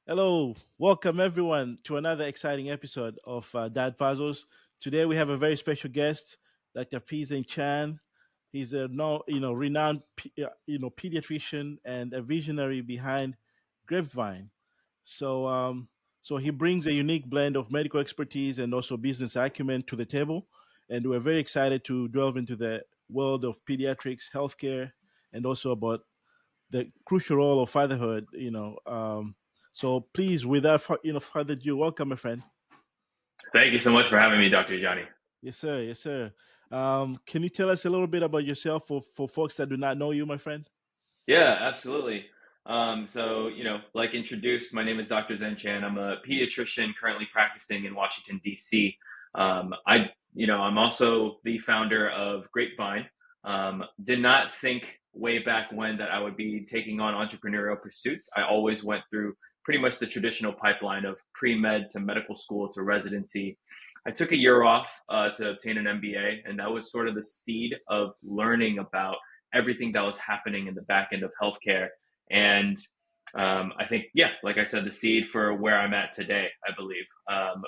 Hello, welcome everyone to another exciting episode of Dad Puzzles. Today we have a very special guest, Dr. Pizan Chan. He's a no, renowned pediatrician and a visionary behind Grapevine. So so he brings a unique blend of medical expertise and also business acumen to the table, and we're very excited to delve into the world of pediatrics, healthcare, and also about the crucial role of fatherhood. So please, without further ado, welcome, my friend. Thank you so much for having me, Dr. Johnny. Yes, sir. Yes, sir. Can you tell us a little bit about yourself for folks that do not know you, my friend? Yeah, absolutely. Like introduced, my name is Dr. Zen Chan. I'm a pediatrician currently practicing in Washington, D.C. I'm also the founder of Grapevine. Did not think way back when that I would be taking on entrepreneurial pursuits. I always went through pretty much the traditional pipeline of pre-med to medical school to residency. I took a year off to obtain an MBA, and that was sort of the seed of learning about everything that was happening in the back end of healthcare. And I think, yeah, like I said, the seed for where I'm at today, I believe.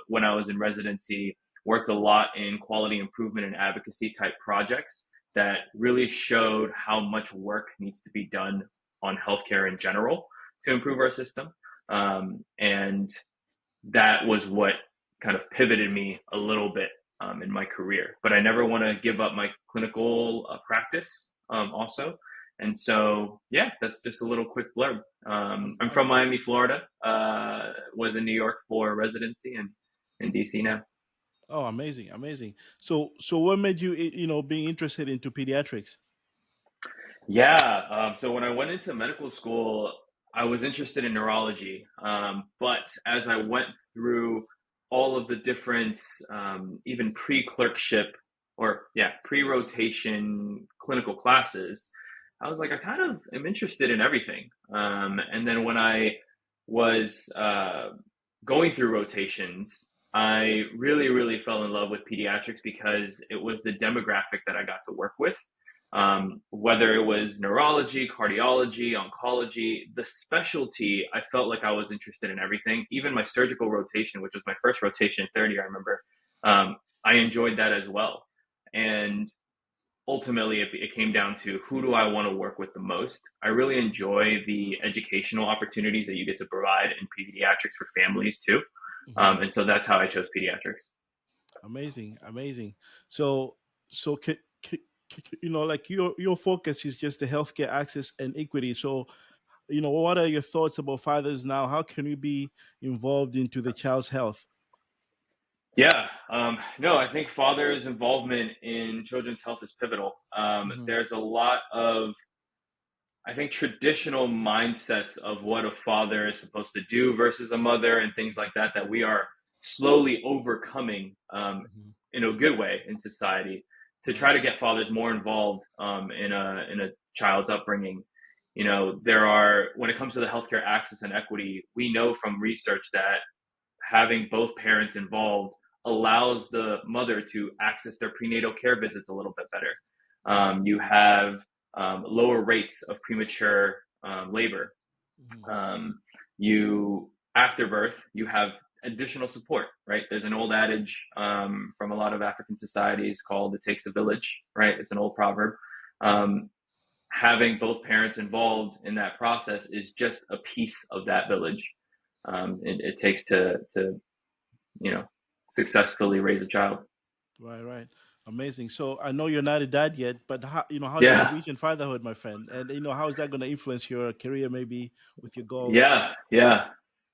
When I was in residency, worked a lot in quality improvement and advocacy type projects that really showed how much work needs to be done on healthcare in general to improve our system. And that was what kind of pivoted me a little bit in my career. But I never want to give up my clinical practice also. And so, yeah, that's just a little quick blurb. I'm from Miami, Florida. Was in New York for residency and in DC now. Oh, amazing, amazing. So what made you, being interested into pediatrics? Yeah. So when I went into medical school, I was interested in neurology. But as I went through all of the different, even pre-clerkship pre-rotation clinical classes, I was like, I kind of am interested in everything. And then when I was going through rotations, I really, really fell in love with pediatrics because it was the demographic that I got to work with, whether it was neurology, cardiology, oncology, the specialty, I felt like I was interested in everything. Even my surgical rotation, which was my first rotation in third year, I remember, I enjoyed that as well. And ultimately, it came down to who do I want to work with the most. I really enjoy the educational opportunities that you get to provide in pediatrics for families too. Hmm. And so that's how I chose pediatrics. Amazing, amazing. So so like your focus is just the healthcare access and equity. So what are your thoughts about fathers now? How can we be involved into the child's health? Yeah, no, I think father's involvement in children's health is pivotal. Hmm. There's a lot of, I think, traditional mindsets of what a father is supposed to do versus a mother and things like that, that we are slowly overcoming Hmm. in a good way in society to Right. try to get fathers more involved in a child's upbringing. There are, when it comes to the healthcare access and equity, we know from research that having both parents involved allows the mother to access their prenatal care visits a little bit better. You have lower rates of premature labor. Hmm. Um, you After birth, you have additional support, right? There's an old adage from a lot of African societies called "it takes a village," right? It's an old proverb. Um, Having both parents involved in that process is just a piece of that village. It takes to you know, successfully raise a child. Right, right. Amazing. So I know you're not a dad yet, but how do you Yeah, envision fatherhood, my friend? And how is that going to influence your career, maybe with your goals? yeah.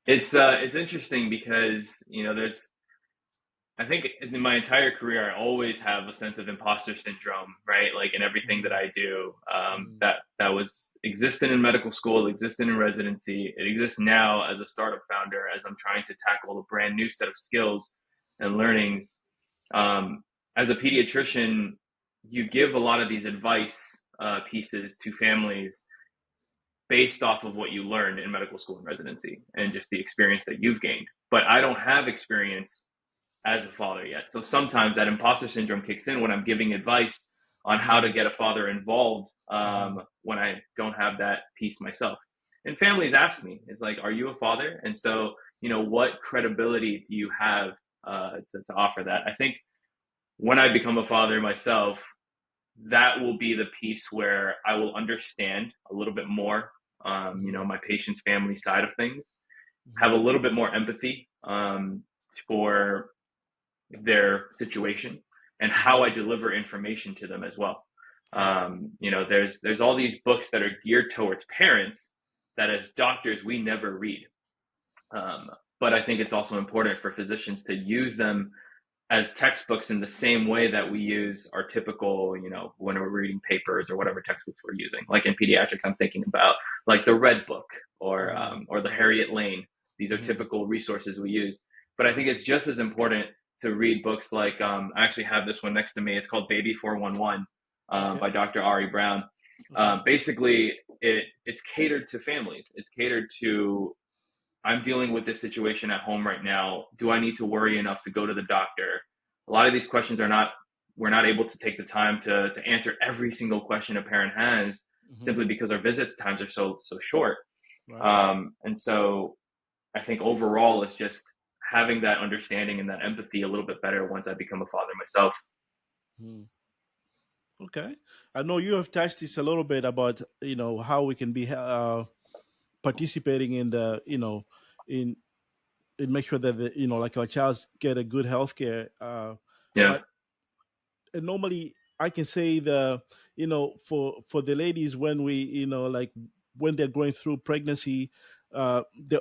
It's interesting because there's, I think in my entire career I always have a sense of imposter syndrome, right? Like in everything that Hmm. I do, Hmm. that was existent in medical school, existent in residency, it exists now as a startup founder as I'm trying to tackle a brand new set of skills and learnings. Um, as a pediatrician, you give a lot of these advice pieces to families based off of what you learned in medical school and residency and just the experience that you've gained. But I don't have experience as a father yet. So sometimes that imposter syndrome kicks in when I'm giving advice on how to Hmm. get a father involved Hmm. when I don't have that piece myself. and families ask me, it's like, are you a father? And so, what credibility do you have to offer that? I think when I become a father myself, that will be the piece where I will understand a little bit more, Mm-hmm. my patient's family side of things, Mm-hmm. have a little bit more empathy for their situation and how Mm-hmm. I deliver information to them as well. Right. There's all these books that are geared towards parents that as doctors we never read. Um, but I think it's also important for physicians to use them as textbooks in the same way that we use our typical, when we're reading papers or whatever textbooks we're using. Like in pediatrics, I'm thinking about like the Red Book Mm-hmm. or the Right. Harriet Lane. These are Mm-hmm. typical resources we use. But I Right. think it's just as important to read books like I actually have this one next to me. It's called Baby 411 Okay. by Dr. Ari Brown. Okay. Basically, it's catered to families. It's catered to I'm dealing with this situation at home right now. Do I need to worry enough to go to the doctor? A lot of these questions we're not able to take the time to answer every single question a parent has Mm-hmm. simply because our visits times are so short. Right. And so I think overall it's just having that understanding and that empathy a little bit better once I become a father myself. Mm. Okay. I know you have touched this a little bit about how we can be participating in the in make sure that like our child get a good health care. Yeah. But normally I can say the for the ladies when we like when they're going through pregnancy, the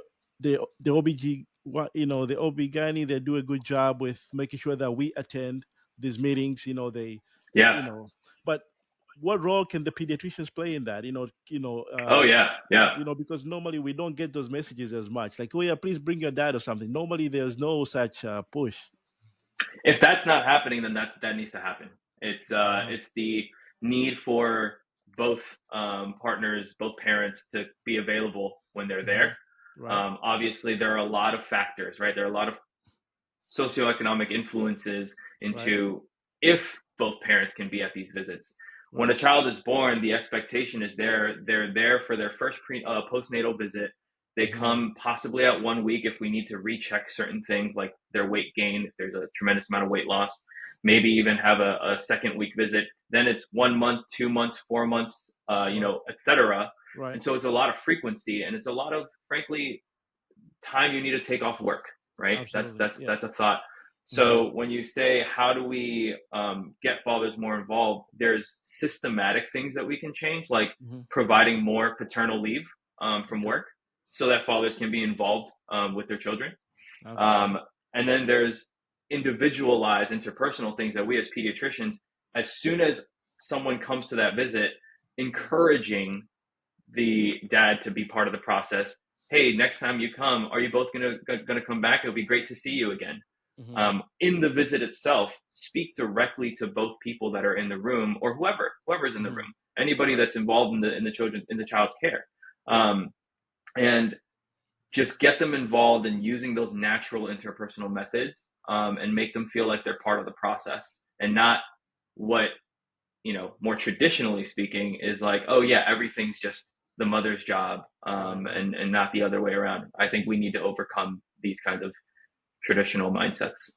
OBG the OB-GYN, they do a good job with making sure that we attend these meetings. They Yeah. but what role can the pediatricians play in that? Oh yeah. Yeah. Because normally we don't get those messages as much. Like, oh yeah, please bring your dad or something. Normally there's no such push. If that's not happening, then that needs to happen. Uh-huh. It's the need for both partners, both parents, to be available when they're Hmm. there. Right. Obviously, there are a lot of factors, right? There are a lot of socioeconomic influences Right. into if both parents can be at these visits. When a Right. child is born, the expectation is they're there for their first postnatal visit. They Hmm. come possibly at 1 week if we need to recheck certain things like their weight gain, if there's a tremendous amount of weight loss, maybe even have a second week visit. Then it's 1 month, 2 months, 4 months, Right. etc. And Right. so it's a lot of frequency and it's a lot of, frankly, time you need to take off work, right? That's Absolutely. that's Yeah. that's a thought. Hmm. So when you say how do we get fathers more involved, there's systematic things that we can change, like Hmm. providing more paternal leave from Okay. work, so that fathers can be involved with their children. Absolutely. Um, and then there's individualized interpersonal things that we as pediatricians, as soon as someone comes to that visit, encouraging the dad to be part of the process. Hey, next time you come, are you both gonna come back? It'll be great to see you again. Hmm. In the visit itself, speak directly to both people that are in the room or whoever's in the Hmm. room, anybody Right. that's involved in the child's care, Right. um, and just get them involved in using those natural interpersonal methods, and make them feel like they're part of the process and not what more traditionally speaking, is like, oh yeah, everything's just the mother's job, Right. Right. and not the other way around. I think we need to overcome these kinds of traditional mindsets.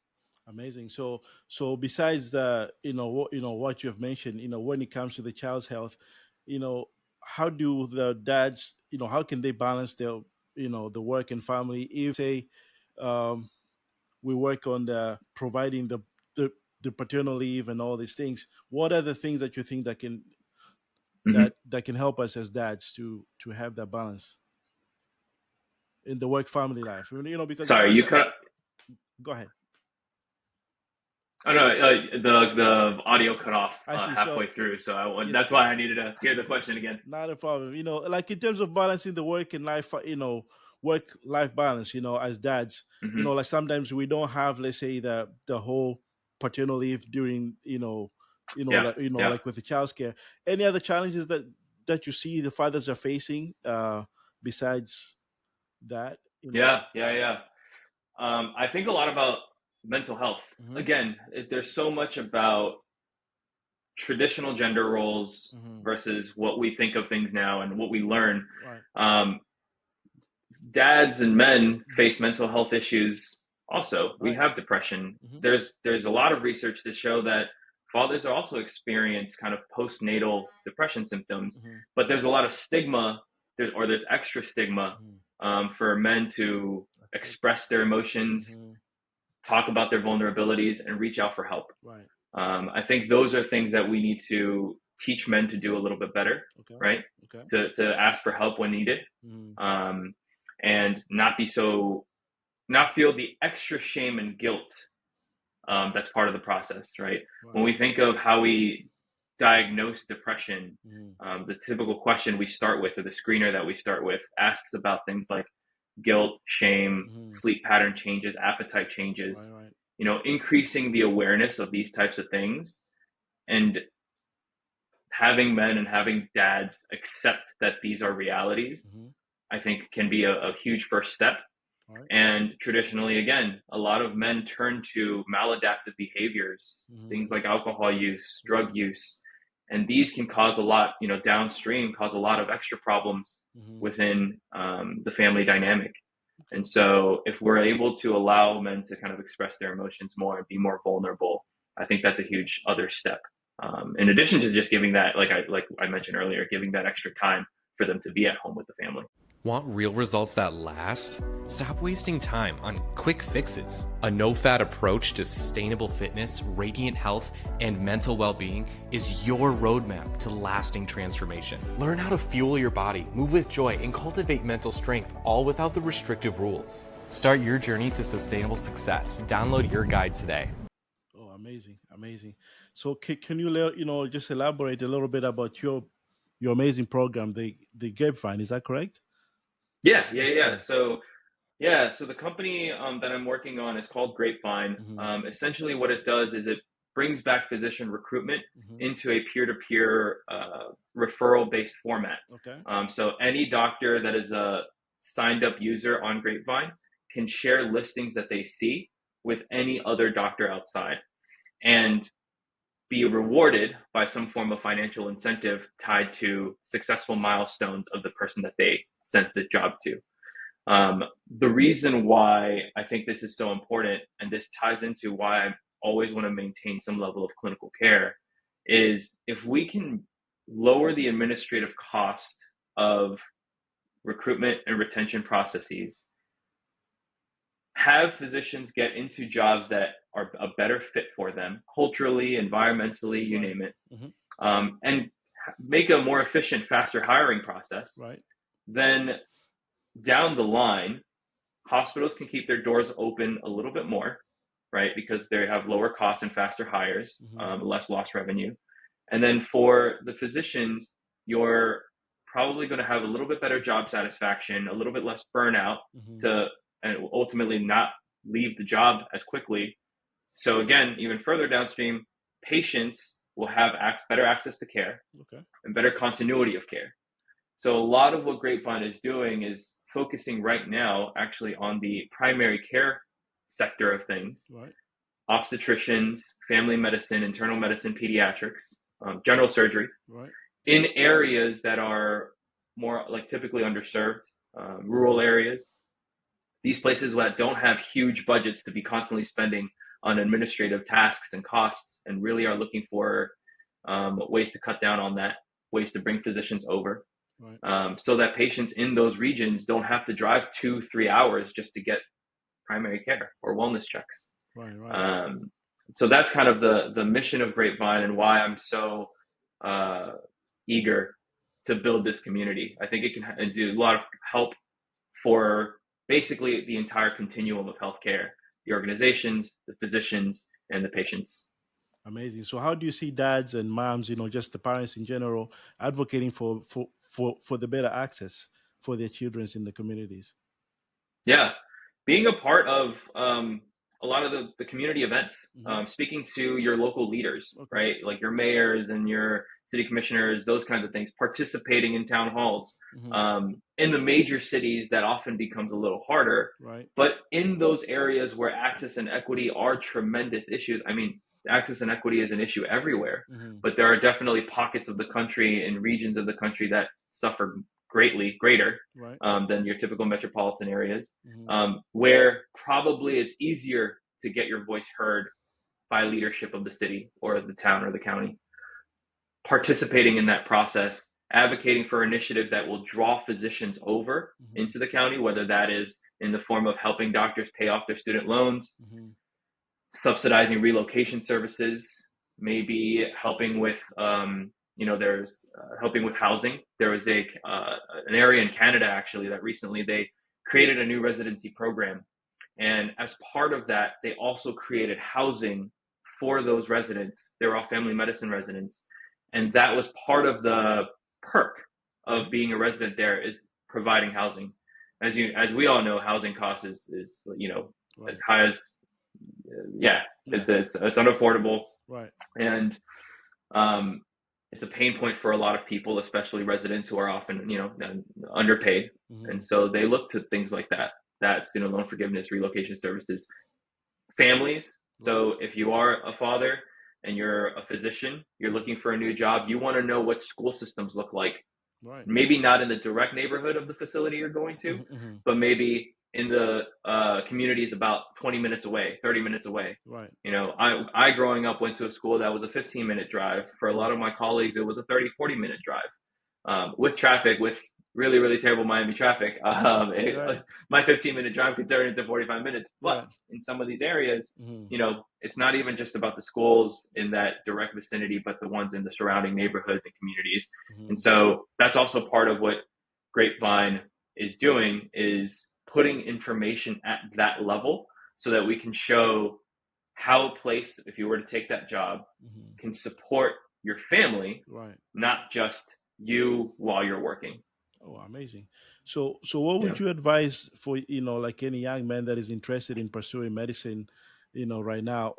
Amazing. So besides the what you have mentioned, when it comes to the child's health, you know, how do the dads, how can they balance their, the work and family? If say, um, we work on the providing the the paternal leave and all these things, what are the things that you think that can Hmm. that can help us as dads to have that balance in the work family life? Because Sorry, you sometimes, cut. go ahead. Oh no, the audio cut off I see. So halfway through, so yes, that's why I needed to hear the question again. not a problem. Like in terms of balancing the work and life, work life balance. As dads, Hmm. like sometimes we don't have, let's say, the whole paternal leave during, Yeah, like yeah, like with the child's care. Any other challenges that you see the fathers are facing, besides that? yeah. I think a lot about mental health. Hmm. Again, there's so much about traditional gender roles Hmm. versus what we think of things now and what we learn. Right. dads and men face mental health issues also. We Right. have depression. Mm-hmm. There's a lot of research to show that fathers also experience kind of postnatal depression symptoms, Mm-hmm. but there's a lot of stigma, there's extra stigma Mm-hmm. for men to Accept. express their emotions, Mm-hmm. talk about their vulnerabilities, and reach out for help. Right. I think those are things that we need to teach men to do a little bit better, Okay. right? Okay. To ask for help when needed, Mm-hmm. um, and not feel the extra shame and guilt that's part of the process, right? When Right. we think of how we diagnose depression, Mm-hmm. the typical question we start with, or the screener that we start with, asks about things like guilt, shame, Mm-hmm. sleep pattern changes, appetite changes, Right. Right. increasing the awareness of these types of things, and having men and having dads accept that these are realities, Mm-hmm. I think can be a huge first step. Right. And traditionally, again, a lot of men turn to maladaptive behaviors, things Mm-hmm. like alcohol use, drug Mm-hmm. use, and these can cause a lot, downstream, cause a lot of extra problems Mm-hmm. within the family dynamic. Okay. And so, if we're able to allow men to kind of express their emotions more and be more vulnerable, I think that's a huge other step. In addition to just giving that, like I mentioned earlier, giving that extra time for them to be at home with the family. Want real results that last? Stop wasting time on quick fixes. A no-fat approach to sustainable fitness, radiant health, and mental well-being is your roadmap to lasting transformation. Learn how to fuel your body, move with joy, and cultivate mental strength, all without the restrictive rules. Start your journey to sustainable success. Download your guide today. Oh, amazing, amazing. So, can you just elaborate a little bit about your amazing program, the Grapevine? Is that correct? Yeah, yeah, Yes, yeah. sir. So the company that I'm working on is called Grapevine. Mm-hmm. Essentially, what it does is it brings back physician recruitment Mm-hmm. into a peer-to-peer referral-based format. Okay. So any doctor that is a signed-up user on Grapevine can share listings that they see with any other doctor outside, and be rewarded by some form of financial incentive tied to successful milestones of the person that they sent the job to. The reason why I think this is so important, and this ties into why I always want to maintain some level of clinical care, is if we can lower the administrative cost of recruitment and retention processes, have physicians get into jobs that are a better fit for them, culturally, environmentally, you Right. name it, Mm-hmm. and make a more efficient, faster hiring process, Right. then down the line, hospitals can keep their doors open a little bit more, right? Because they have lower costs and faster hires, Mm-hmm. less lost revenue. And then for the physicians, you're probably going to have a little bit better job satisfaction, a little bit less burnout Mm-hmm. to, and ultimately not leave the job as quickly. So again, even further downstream, patients will have better access to care Okay. and better continuity of care. So a lot of what Grapevine is doing is focusing right now actually on the primary care sector of things, Right. obstetricians, family medicine, internal medicine, pediatrics, general surgery, Right. in areas that are more like typically underserved, rural Mm-hmm. areas, these places that don't have huge budgets to be constantly spending on administrative tasks and costs, and really are looking for ways to cut down on that, ways to bring physicians over, Right. so that patients in those regions don't have to drive 2-3 hours just to get primary care or wellness checks. Right. Right. Um, so that's kind of the mission of Grapevine, and why I'm so uh, eager to build this community. I think it can do a lot of help for basically the entire continuum of healthcare, the organizations, the physicians, and the patients. Amazing. So, how do you see dads and moms, just the parents in general, advocating for the better access for their children in the communities? Yeah, being a part of a lot of the community events, Mm-hmm. speaking to your local leaders, Okay. right? Like your mayors and your city commissioners, those kinds of things, participating in town halls. Mm-hmm. In the major cities, that often becomes a little harder. Right. But in those areas where access and equity are tremendous issues, I mean, access and equity is an issue everywhere, Mm-hmm. but there are definitely pockets of the country and regions of the country that suffer greater Right. than your typical metropolitan areas, Mm-hmm. where probably it's easier to get your voice heard by leadership of the city or the town or the county. Participating in that process, advocating for initiatives that will draw physicians over Mm-hmm. into the county, whether that is in the form of helping doctors pay off their student loans, Mm-hmm. subsidizing relocation services, maybe helping with, there's helping with housing. There was an area in Canada actually that recently they created a new residency program, and as part of that, they also created housing for those residents. They were all family medicine residents, and that was part of the perk of being a resident there is providing housing. As we all know, housing costs is as Right. high as yeah, Yeah. it's unaffordable, Right. and um, it's a pain point for a lot of people, especially residents who are often underpaid, Mm-hmm. and so they look to things like that student loan forgiveness, relocation services, families. So if you are a father and you're a physician, you're looking for a new job, you want to know what school systems look like. Right. Maybe not in the direct neighborhood of the facility you're going to, Mm-hmm. Mm-hmm. but maybe in the communities about 20 minutes away, 30 minutes away. Right. I growing up went to a school that was a 15-minute drive. For a lot of my colleagues, it was a 30, 40-minute drive with traffic, with really, really terrible Miami traffic. Right. My 15-minute drive could turn into 45 minutes. But Right. in some of these areas, Mm-hmm. it's not even just about the schools in that direct vicinity, but the ones in the surrounding neighborhoods and communities. Mm-hmm. And so that's also part of what Grapevine is doing, is putting information at that level so that we can show how a place, if you were to take that job, Mm-hmm. can support your family, Right. not just you while you're working. Oh, amazing. So what Yeah. would you advise for, like any young man that is interested in pursuing medicine, right now?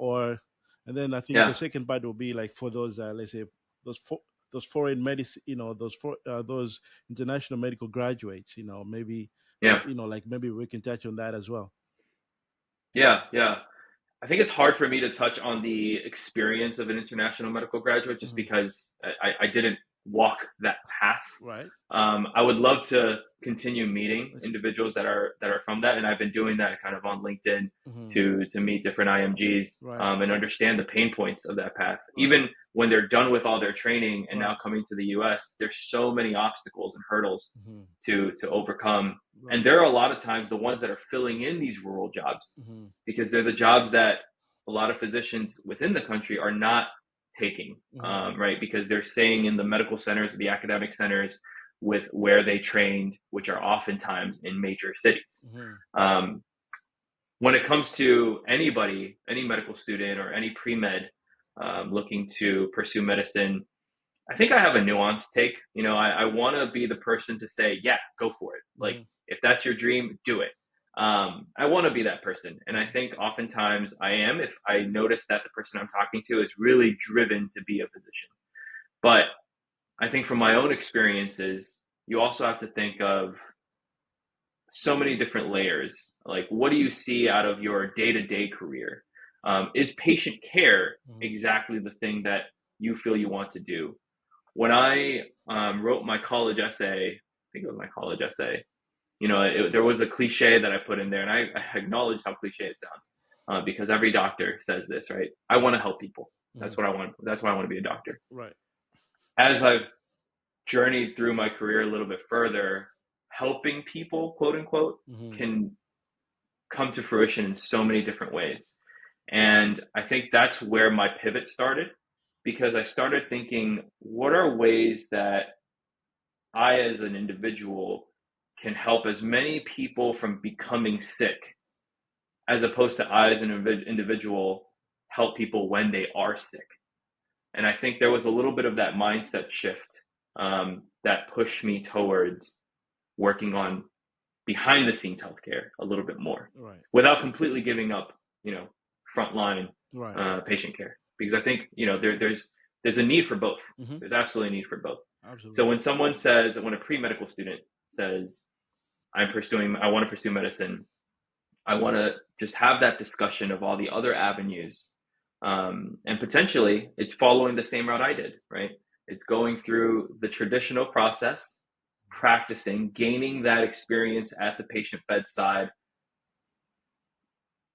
And then I think the Yeah. second part will be like for those, let's say, those those foreign medicine, those international medical graduates, maybe, Yeah. like maybe we can touch on that as well. Yeah. Yeah. I think it's hard for me to touch on the experience of an international medical graduate just Hmm. because I didn't walk that path. Right. I would love to continue meeting That's, individuals that are from that, and I've been doing that kind of on LinkedIn hmm. to meet different IMGs Right. and understand the pain points of that path. Right. Even when they're done with all their training and Right. now coming to the U.S., there's so many obstacles and hurdles Hmm. to overcome, Right. and there are a lot of times the ones that are filling in these rural jobs Hmm. because they're the jobs that a lot of physicians within the country are not taking, Hmm. right? Because they're staying in the medical centers, the academic centers with where they trained, which are oftentimes in major cities. Hmm. Um, when it comes to anybody, any medical student or any pre-med looking to pursue medicine, I think I have a nuanced take. I want to be the person to say, yeah, go for it. Like, Hmm. if that's your dream, do it. I want to be that person. And I think oftentimes I am if I notice that the person I'm talking to is really driven to be a physician. But I think from my own experiences, you also have to think of so many different layers. Like, what do you see out of your day to day career? Is patient care Hmm. exactly the thing that you feel you want to do? When I wrote my college essay, I think it was my college essay, there was a cliche that I put in there, and I acknowledge how cliche it sounds because every doctor says this, right? I want to help people. Hmm. That's what I want. That's why I want to be a doctor. Right. As I've journeyed through my career a little bit further, helping people, quote unquote, Hmm. can come to fruition in so many different ways. And I think that's where my pivot started because I started thinking, what are ways that I, as an individual, can help as many people from becoming sick, as opposed to I, as an individual, help people when they are sick. And I think there was a little bit of that mindset shift that pushed me towards working on behind the scenes healthcare a little bit more, Right. without completely giving up, frontline Right. patient care. Because I think there's a need for both. Hmm. There's absolutely a need for both. So Absolutely. when a pre-medical student says, I want to pursue medicine, I want to just have that discussion of all the other avenues. And potentially it's following the same route I did, right? It's going through the traditional process, practicing, gaining that experience at the patient bedside,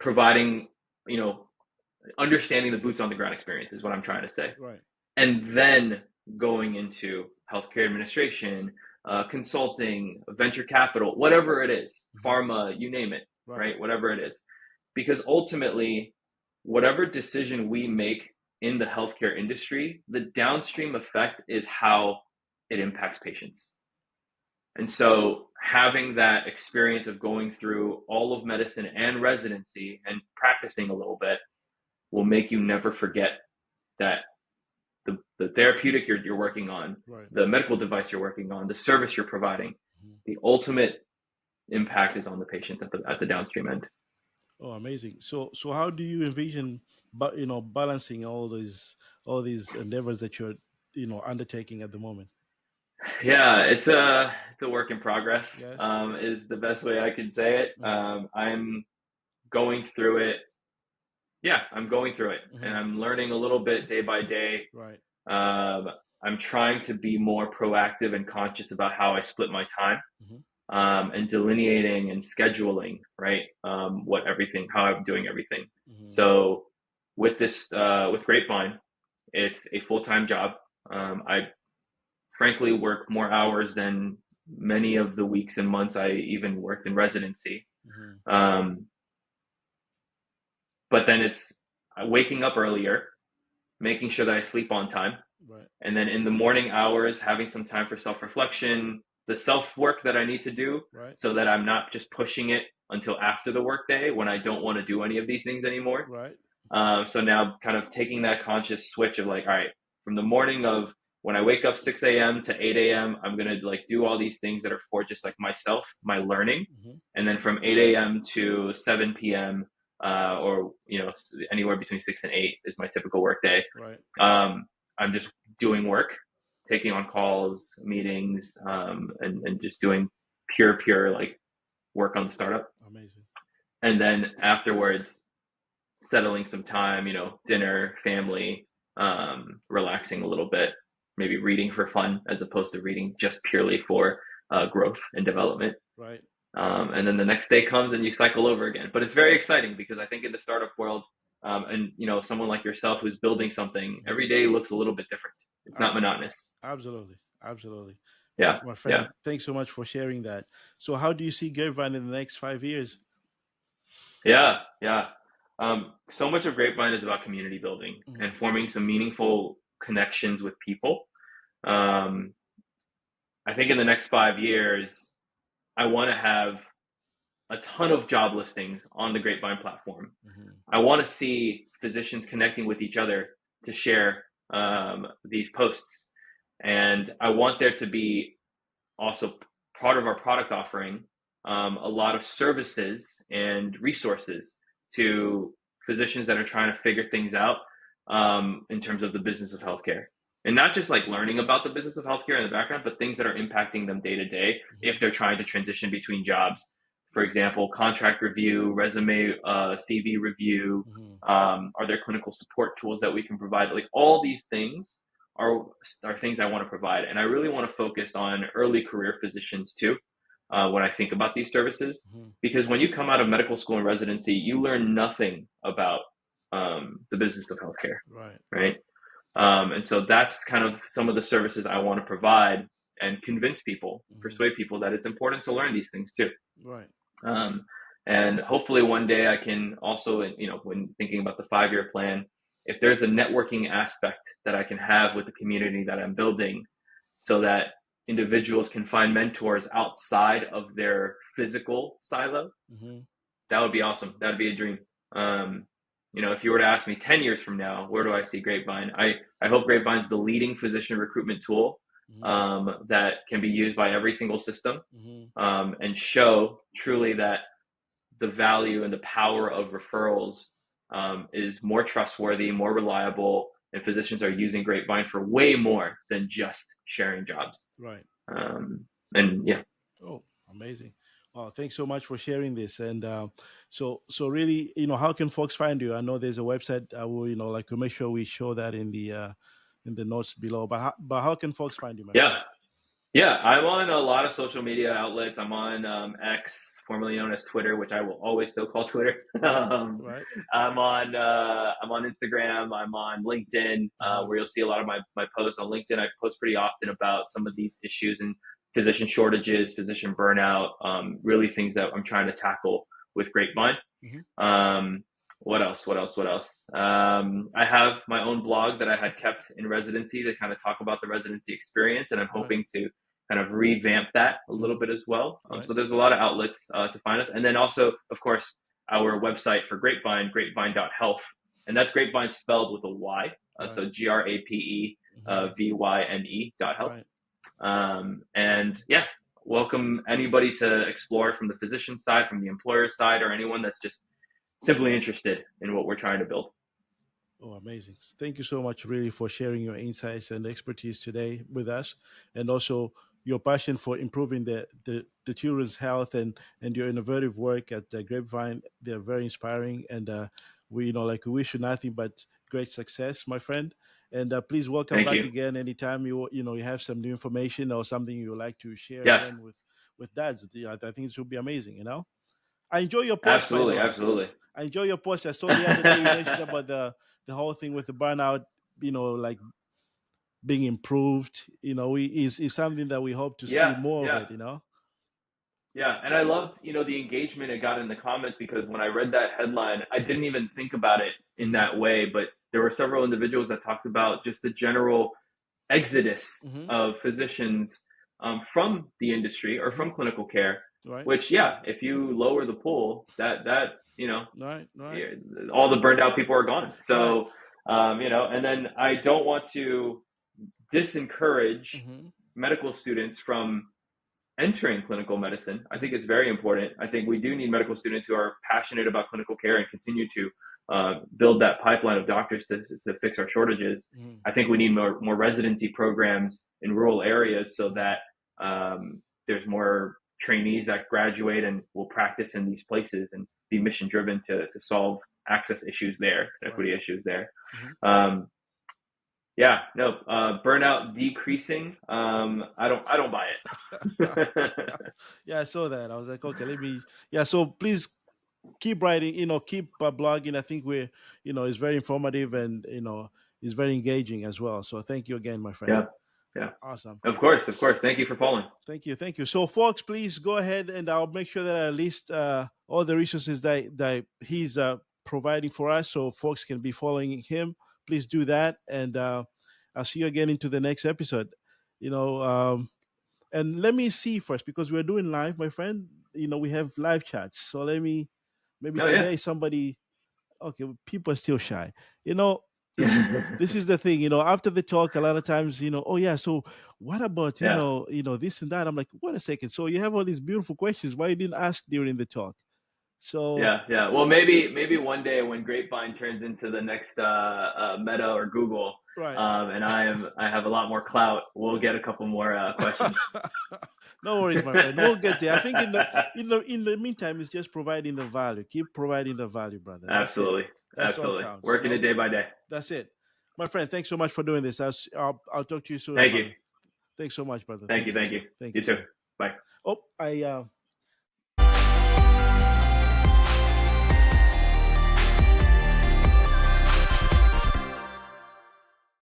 providing, understanding the boots on the ground experience is what I'm trying to say. Right. And then going into healthcare administration, consulting, venture capital, whatever it is, pharma, you name it, right? Whatever it is. Because ultimately, whatever decision we make in the healthcare industry, the downstream effect is how it impacts patients. And so having that experience of going through all of medicine and residency and practicing a little bit will make you never forget that the therapeutic you're working on, the medical device you're working on, the service you're providing, the ultimate impact is on the patients at the downstream end. Oh, amazing! So how do you envision, balancing all these endeavors that you're undertaking at the moment? Yeah, it's a work in progress. Yes. Is the best way I could say it. I'm going through it. Yeah, I'm going through it, and I'm learning a little bit day by day. Right. I'm trying to be more proactive and conscious about how I split my time, and delineating and scheduling, right? How I'm doing everything. So with this, with Grapevine, it's a full-time job. I frankly work more hours than many of the weeks and months I even worked in residency. But then it's waking up earlier, making sure that I sleep on time. Right. And then in the morning hours, having some time for self-reflection, the self-work that I need to do, so that I'm not just pushing it until after the workday when I don't want to do any of these things anymore. Right. So now kind of taking that conscious switch of like, all right, from the morning of when I wake up 6 a.m. to 8 a.m., I'm going to like do all these things that are for just like myself, my learning. And then from 8 a.m. to 7 p.m., or anywhere between 6 and 8 is my typical work day. Right. I'm just doing work, taking on calls, meetings, and just doing pure like work on the startup. Amazing. And then afterwards, settling some time, dinner, family, relaxing a little bit, maybe reading for fun as opposed to reading just purely for growth and development. Right. And then the next day comes and you cycle over again. But it's very exciting because I think in the startup world, and someone like yourself who's building something, every day looks a little bit different. It's not monotonous. Absolutely. Yeah. My friend, yeah. Thanks so much for sharing that. So how do you see Grapevine in the next 5 years? Yeah. So much of Grapevine is about community building and forming some meaningful connections with people. I think in the next 5 years, I want to have a ton of job listings on the Grapevine platform. I want to see physicians connecting with each other to share these posts. And I want there to be also part of our product offering, a lot of services and resources to physicians that are trying to figure things out in terms of the business of healthcare. And not just like learning about the business of healthcare in the background, but things that are impacting them day to day if they're trying to transition between jobs. For example, contract review, resume, CV review, are there clinical support tools that we can provide? Like all these things are things I want to provide. And I really want to focus on early career physicians too, when I think about these services, because when you come out of medical school and residency, you learn nothing about the business of healthcare. Right. And so that's kind of some of the services I want to provide and convince people, persuade people that it's important to learn these things too. Right. And hopefully one day I can also, when thinking about the 5-year plan, if there's a networking aspect that I can have with the community that I'm building so that individuals can find mentors outside of their physical silo, that would be awesome. That would be a dream. If you were to ask me 10 years from now, where do I see Grapevine? I hope Grapevine's the leading physician recruitment tool that can be used by every single system, and show truly that the value and the power of referrals is more trustworthy, more reliable, and physicians are using Grapevine for way more than just sharing jobs. Right. And yeah. Oh, amazing. Oh, thanks so much for sharing this. And so really, how can folks find you? I know there's a website. I will, we'll make sure we show that in the notes below. But how can folks find you, my friend? Yeah, I'm on a lot of social media outlets. I'm on X, formerly known as Twitter, which I will always still call Twitter. Right. Right. I'm on Instagram. I'm on LinkedIn, Uh-huh. where you'll see a lot of my posts on LinkedIn. I post pretty often about some of these issues and physician shortages, physician burnout, really things that I'm trying to tackle with Grapevine. Hmm. What else? What else? What else? I have my own blog that I had kept in residency to kind of talk about the residency experience, and I'm Right. hoping to kind of revamp that a little Hmm. bit as well. Right. So there's a lot of outlets to find us, and then also, of course, our website for Grapevine, grapevine.health, and that's Grapevine spelled with a Y, Right. so Grape Hmm. Vyne.health. Right. And yeah, welcome anybody to explore from the physician side, from the employer side, or anyone that's just simply interested in what we're trying to build. Oh, amazing. Thank you so much, really, for sharing your insights and expertise today with us, and also your passion for improving the children's health and your innovative work at Grapevine. They're very inspiring, and we, like, we wish you nothing but great success, my friend. And please welcome Thank back you. again anytime you have some new information or something you would like to share Yes, again with dads. I think it would be amazing. I enjoy your post, by the absolutely, way. absolutely. I enjoy your post. I saw the other day you mentioned about the whole thing with the burnout, like being improved. Is something that we hope to see Yeah, more of yeah. it. Yeah, and I loved, the engagement it got in the comments because when I read that headline, I didn't even think about it in Hmm. that way, but there were several individuals that talked about just the general exodus Hmm. of physicians from the industry or Hmm. from clinical care. Right. Which, yeah, if you lower the pool, that Right. Right. yeah, all the burned out people are gone. Right. So, and then I don't want to disencourage Hmm. medical students from entering clinical medicine. I think it's very important. I think we do need medical students who are passionate about clinical care and continue to build that pipeline of doctors to fix our shortages. Hmm. I think we need more residency programs in rural areas so Hmm. that there's more trainees that graduate and will practice in these places and be mission driven to solve access issues there, Right. equity issues there. Hmm. Um, yeah, no, burnout decreasing. I don't buy it. Yeah, I saw that. I was like, okay, let me. Yeah, so please keep writing. Keep blogging. I think it's very informative and it's very engaging as well. So thank you again, my friend. Yeah, yeah. Awesome. Of course, of course. Thank you for following. Thank you, thank you. So, folks, please go ahead and I'll make sure that I list all the resources that he's providing for us, so folks can be following him. Please do that, and I'll see you again into the next episode. You know, and let me see first because we're doing live, my friend. We have live chats, so let me maybe Oh yeah. today somebody. Okay, people are still shy. You know, this is the thing. After the talk, a lot of times, oh yeah, so what about Yeah, this and that? I'm like, wait a second. So you have all these beautiful questions. Why you didn't ask during the talk? So yeah, yeah. Well, maybe one day when Grapevine turns into the next Meta or Google, right. and I have a lot more clout, we'll get a couple more questions. No worries, my friend. We'll get there. I think in the meantime, it's just providing the value. Keep providing the value, brother. That's it. Absolutely, That's all absolutely. counts. Working it day by day. That's it, my friend. Thanks so much for doing this. I'll talk to you soon, Thank you, brother. Thanks so much, brother. thank you, Thank you, thank sir. you. Thank you, You too. sir. Bye. Oh, I